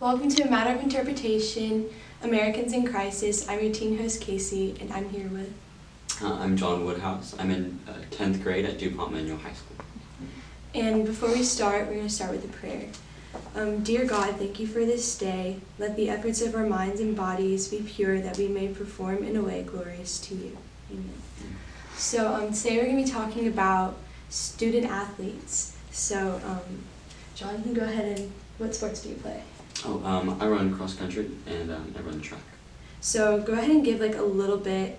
Welcome to A Matter of Interpretation, Americans in Crisis. I'm your teen host, Casey, and I'm here with... I'm John Woodhouse. I'm in 10th grade at DuPont Manual High School. And before we start, we're going to start with a prayer. Dear God, thank you for this day. Let the efforts of our minds and bodies be pure, that we may perform in a way glorious to you. Amen. So today we're going to be talking about student athletes. So John, you can go ahead and... What sports do you play? I run cross country and I run track. So go ahead and give like a little bit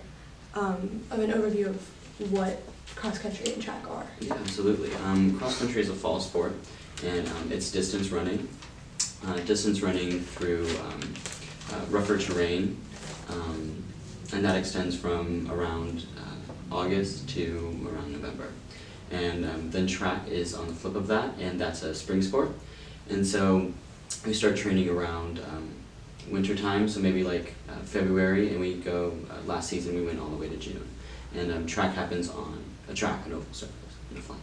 of an overview of what cross country and track are. Yeah, absolutely. Cross country is a fall sport, and it's distance running. Distance running through rougher terrain, and that extends from around August to around November. And then track is on the flip of that, and that's a spring sport. And so we start training around winter time, so maybe like February, and we go, last season we went all the way to June. And track happens on a track, an oval surface, in a flat.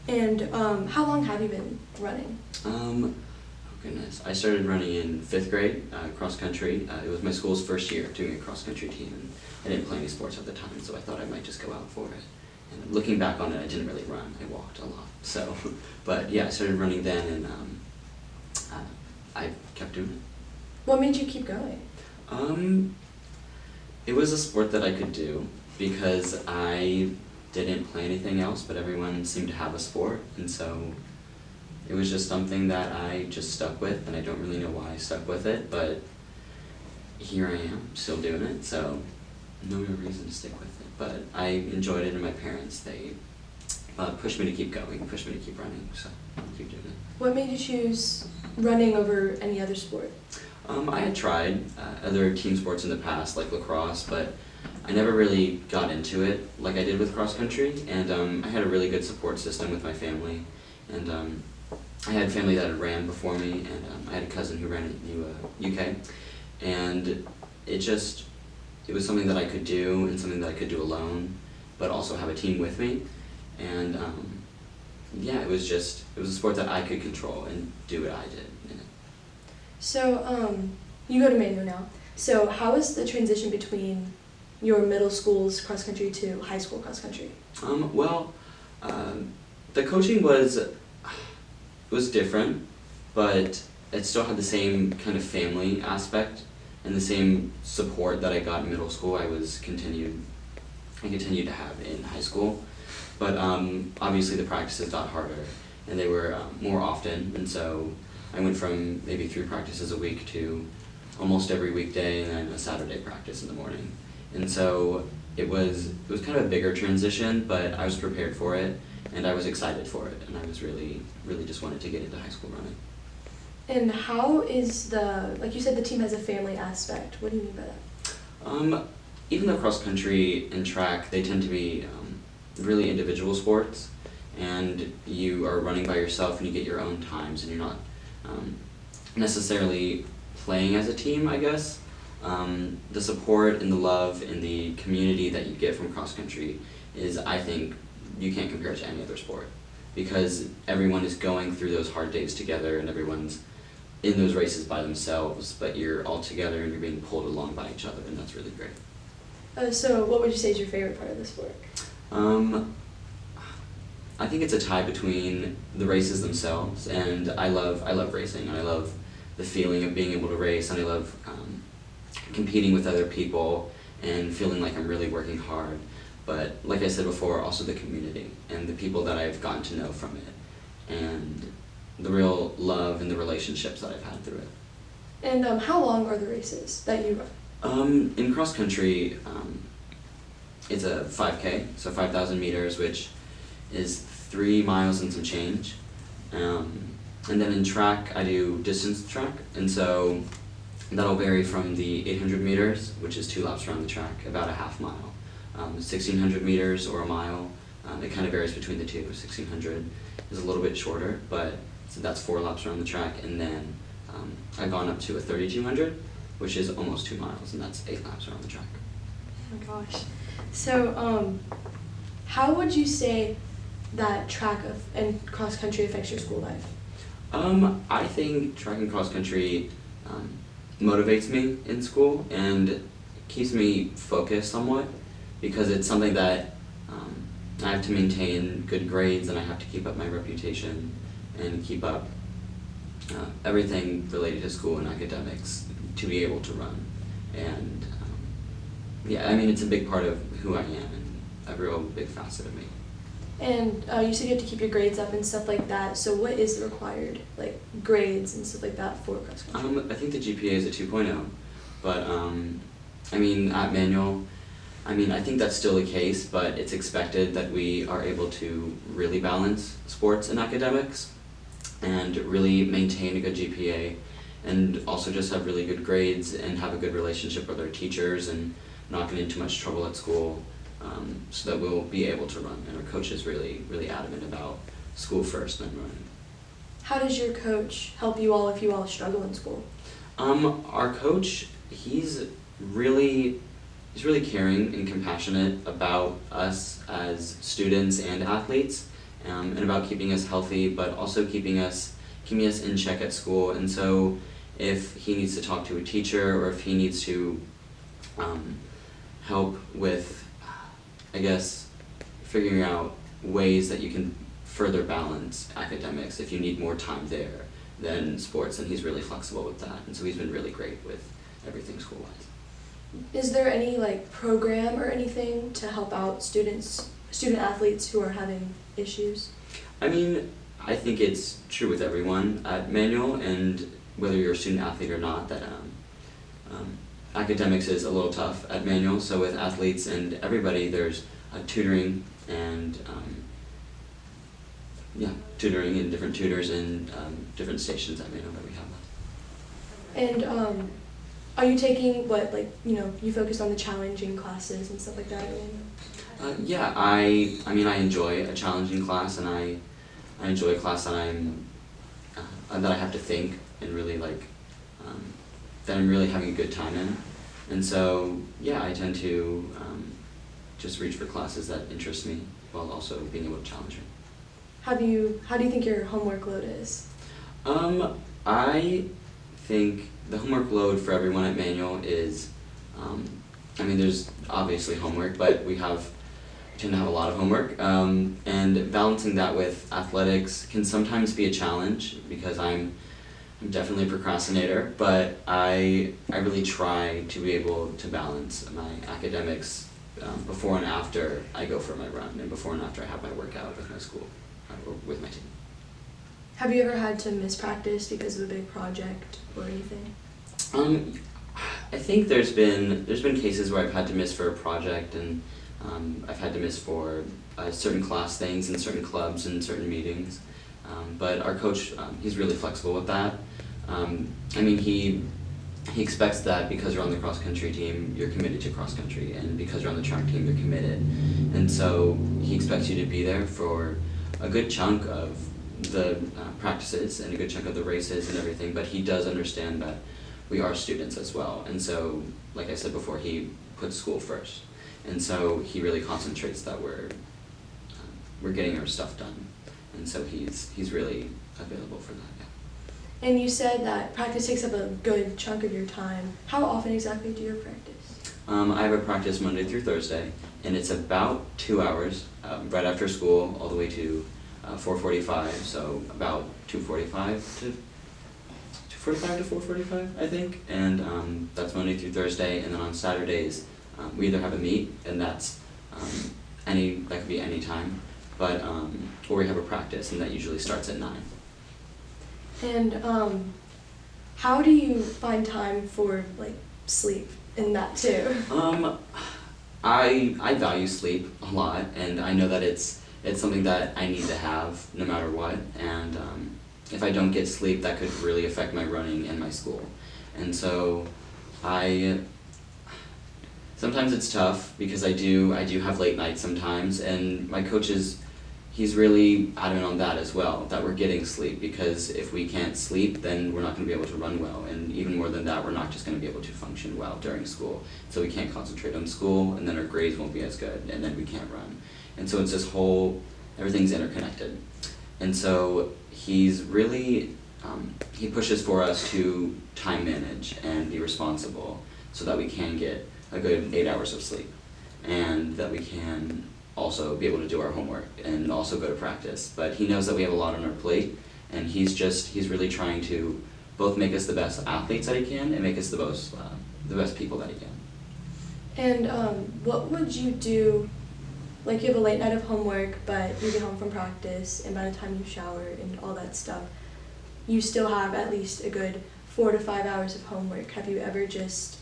And how long have you been running? Oh goodness, I started running in 5th grade, cross country. It was my school's first year doing a cross country team, and I didn't play any sports at the time, so I thought I might just go out for it. And looking back on it, I didn't really run, I walked a lot. So, but yeah, I started running then, and I kept doing it. What made you keep going? It was a sport that I could do because I didn't play anything else, but everyone seemed to have a sport, and so it was just something that I just stuck with, and I don't really know why I stuck with it, but here I am, still doing it, so no real reason to stick with it. But I enjoyed it, and my parents, they pushed me to keep going, pushed me to keep running, so I'll keep doing it. What made you choose running over any other sport? I had tried other team sports in the past, like lacrosse, but I never really got into it like I did with cross country, and I had a really good support system with my family, and I had family that had ran before me, and I had a cousin who ran in UK, and it was something that I could do, and something that I could do alone, but also have a team with me, and yeah, it was a sport that I could control and do what I did in it. So you go to Manual now. So how was the transition between your middle school's cross country to high school cross country? The coaching was different, but it still had the same kind of family aspect and the same support that I got in middle school. I continued to have in high school, but obviously the practices got harder, and they were more often, and so I went from maybe 3 practices a week to almost every weekday, and then a Saturday practice in the morning. And so it was kind of a bigger transition, but I was prepared for it, and I was excited for it, and I was really just wanted to get into high school running. And how is like you said, the team has a family aspect. What do you mean by that? Even though cross country and track, they tend to be really individual sports, and you are running by yourself and you get your own times, and you're not necessarily playing as a team, I guess. The support and the love and the community that you get from cross country is, I think, you can't compare it to any other sport, because everyone is going through those hard days together, and everyone's in those races by themselves, but you're all together and you're being pulled along by each other, and that's really great. So what would you say is your favorite part of the sport? I think it's a tie between the races themselves, and I love racing, and I love the feeling of being able to race, and I love competing with other people and feeling like I'm really working hard. But like I said before, also the community and the people that I've gotten to know from it, and the real love and the relationships that I've had through it. And how long are the races that you run? In cross country, it's a 5K, so 5,000 meters, which is 3 miles and some change. And then in track, I do distance track, and so that'll vary from the 800 meters, which is 2 laps around the track, about a half mile. 1,600 meters or a mile, it kind of varies between the two. 1,600 is a little bit shorter, but so that's 4 laps around the track, and then I've gone up to a 3,200, which is almost 2 miles, and that's 8 laps around the track. Oh my gosh. So how would you say that track and cross country affects your school life? I think track and cross country motivates me in school and keeps me focused somewhat, because it's something that I have to maintain good grades, and I have to keep up my reputation and keep up everything related to school and academics to be able to run. And yeah, I mean, it's a big part of who I am and a real big facet of me. And you said you have to keep your grades up and stuff like that, so what is the required, like, grades and stuff like that for cross country? I think the GPA is a 2.0, but I mean, at Manual, I mean, I think that's still the case, but it's expected that we are able to really balance sports and academics and really maintain a good GPA, and also just have really good grades and have a good relationship with our teachers and not get into too much trouble at school, so that we'll be able to run. And our coach is really, really adamant about school first, then running. How does your coach help you all if you all struggle in school? Our coach, he's really caring and compassionate about us as students and athletes, and about keeping us healthy, but also keeping us in check at school. And so if he needs to talk to a teacher, or if he needs to help with, I guess, figuring out ways that you can further balance academics, if you need more time there than sports, and he's really flexible with that. And so he's been really great with everything school-wise. Is there any, like, program or anything to help out student athletes who are having issues? I mean, I think it's true with everyone at Manual, and whether you're a student athlete or not, that academics is a little tough at Manual. So with athletes and everybody, there's tutoring and tutoring and different tutors and different stations at Manual that we have. And are you taking you focus on the challenging classes and stuff like that? Yeah, I mean, I enjoy a challenging class, and I enjoy a class that that I have to think and really that I'm really having a good time in. And so yeah, I tend to just reach for classes that interest me while also being able to challenge me. How do you think your homework load is? I think the homework load for everyone at Manual is, I mean, there's obviously homework, but we tend to have a lot of homework, and balancing that with athletics can sometimes be a challenge, because I'm definitely a procrastinator, but I really try to be able to balance my academics before and after I go for my run, and before and after I have my workout with my school, or with my team. Have you ever had to miss practice because of a big project or anything? I think there's been cases where I've had to miss for a project, and I've had to miss for certain class things and certain clubs and certain meetings. But our coach, he's really flexible with that. I mean, he expects that because you're on the cross country team, you're committed to cross country, and because you're on the track team, you're committed. And so he expects you to be there for a good chunk of the practices and a good chunk of the races and everything, but he does understand that we are students as well. And so, like I said before, he puts school first. And so he really concentrates that we're getting our stuff done. And so he's really available for that, yeah. And you said that practice takes up a good chunk of your time. How often exactly do you have practice? I have a practice Monday through Thursday, and it's about 2 hours, right after school, all the way to 4:45, so about 2:45 to 4:45, I think. And that's Monday through Thursday, and then on Saturdays, we either have a meet, and that's that could be any time, but or we have a practice, and that usually starts at 9. And how do you find time for sleep in that too? I value sleep a lot, and I know that it's something that I need to have no matter what, and if I don't get sleep, that could really affect my running and my school. And so sometimes it's tough, because I do have late nights sometimes, and my coach he's really adamant on that as well, that we're getting sleep, because if we can't sleep, then we're not going to be able to run well, and even more than that, we're not just going to be able to function well during school. So we can't concentrate on school, and then our grades won't be as good, and then we can't run. And so it's this everything's interconnected. And so he's really, he pushes for us to time manage and be responsible so that we can get a good 8 hours of sleep, and that we can also be able to do our homework and also go to practice. But he knows that we have a lot on our plate, and he's really trying to both make us the best athletes that he can and make us the best people that he can. And what would you do, like you have a late night of homework, but you get home from practice, and by the time you shower and all that stuff, you still have at least a good 4 to 5 hours of homework. Have you ever just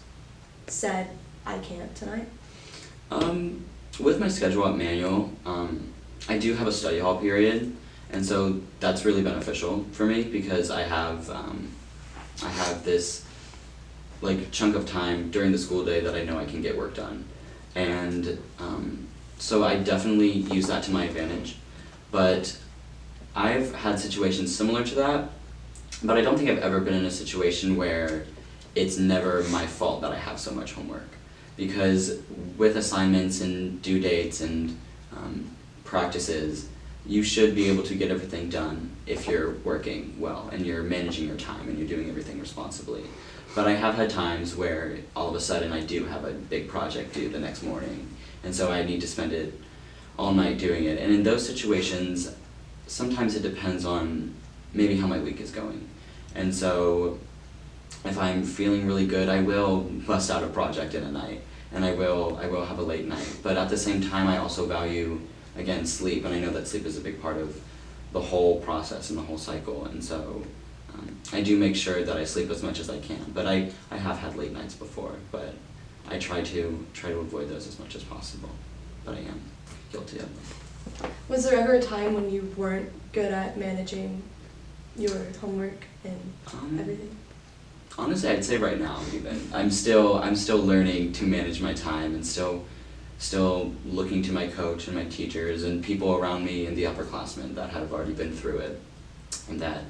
said, I can't tonight? With my schedule at Manual, I do have a study hall period, and so that's really beneficial for me because I have this like chunk of time during the school day that I know I can get work done, and so I definitely use that to my advantage. But I've had situations similar to that, but I don't think I've ever been in a situation where it's never my fault that I have so much homework. Because with assignments and due dates and practices, you should be able to get everything done if you're working well and you're managing your time and you're doing everything responsibly. But I have had times where all of a sudden I do have a big project due the next morning, and so I need to spend it all night doing it. And in those situations, sometimes it depends on maybe how my week is going. And so if I'm feeling really good, I will bust out a project in a night, and I will have a late night. But at the same time, I also value, again, sleep, and I know that sleep is a big part of the whole process and the whole cycle, and so I do make sure that I sleep as much as I can. But I have had late nights before, but I try to avoid those as much as possible. But I am guilty of them. Was there ever a time when you weren't good at managing your homework and everything? Honestly, I'd say right now even. I'm still learning to manage my time, and still looking to my coach and my teachers and people around me and the upperclassmen that have already been through it, and that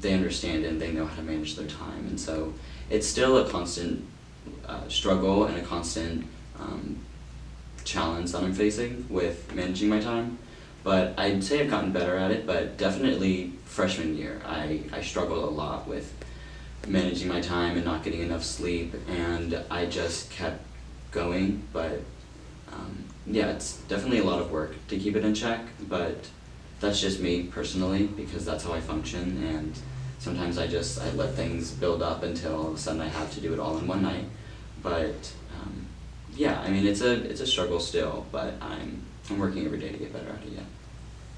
they understand and they know how to manage their time. And so it's still a constant struggle and a constant challenge that I'm facing with managing my time. But I'd say I've gotten better at it, but definitely freshman year, I struggled a lot with managing my time and not getting enough sleep, and I just kept going. But yeah, it's definitely a lot of work to keep it in check, but that's just me personally, because that's how I function, and sometimes I let things build up until all of a sudden I have to do it all in one night. But yeah, I mean, it's a struggle still, but I'm working every day to get better at it, yeah.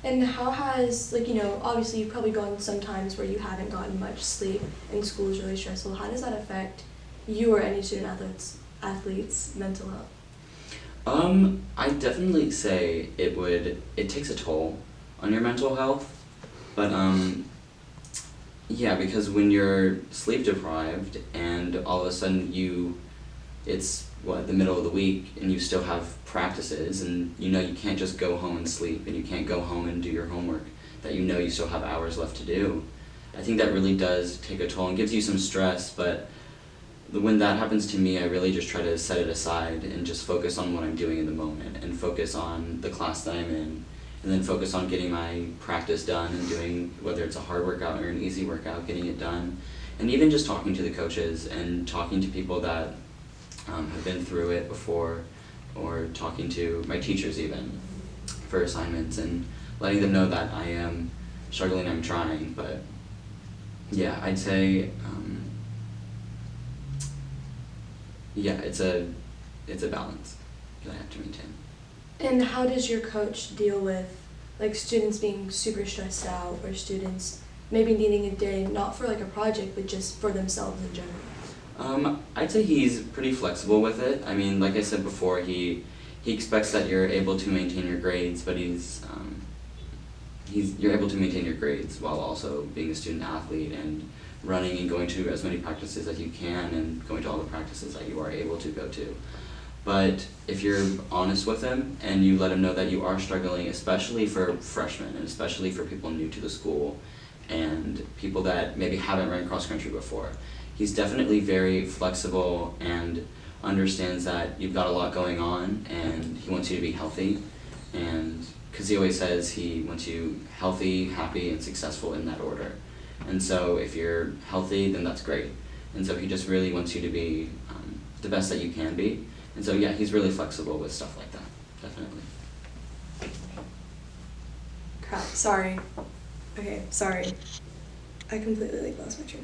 And how has, obviously you've probably gone some times where you haven't gotten much sleep and school is really stressful. How does that affect you or any student athletes' mental health? I'd definitely say it takes a toll on your mental health, but yeah, because when you're sleep deprived and all of a sudden it's the middle of the week and you still have practices, and you can't just go home and sleep, and you can't go home and do your homework that you still have hours left to do. I think that really does take a toll and gives you some stress, but when that happens to me, I really just try to set it aside and just focus on what I'm doing in the moment, and focus on the class that I'm in, and then focus on getting my practice done and doing, whether it's a hard workout or an easy workout, getting it done. And even just talking to the coaches and talking to people that have been through it before, or talking to my teachers even for assignments, and letting them know that I am struggling, I'm trying. But yeah, I'd say yeah, it's a balance that I have to maintain. And how does your coach deal with students being super stressed out, or students maybe needing a day not for a project but just for themselves in general? I'd say he's pretty flexible with it. I mean, like I said before, he expects that you're able to maintain your grades, but you're able to maintain your grades while also being a student athlete and running and going to as many practices as you can and going to all the practices that you are able to go to. But if you're honest with him and you let him know that you are struggling, especially for freshmen and especially for people new to the school and people that maybe haven't run cross country before, he's definitely very flexible and understands that you've got a lot going on and he wants you to be healthy. And because he always says he wants you healthy, happy, and successful in that order. And so if you're healthy, then that's great. And so he just really wants you to be the best that you can be. And so yeah, he's really flexible with stuff like that, definitely. Crap, sorry. Okay, sorry. I completely lost my train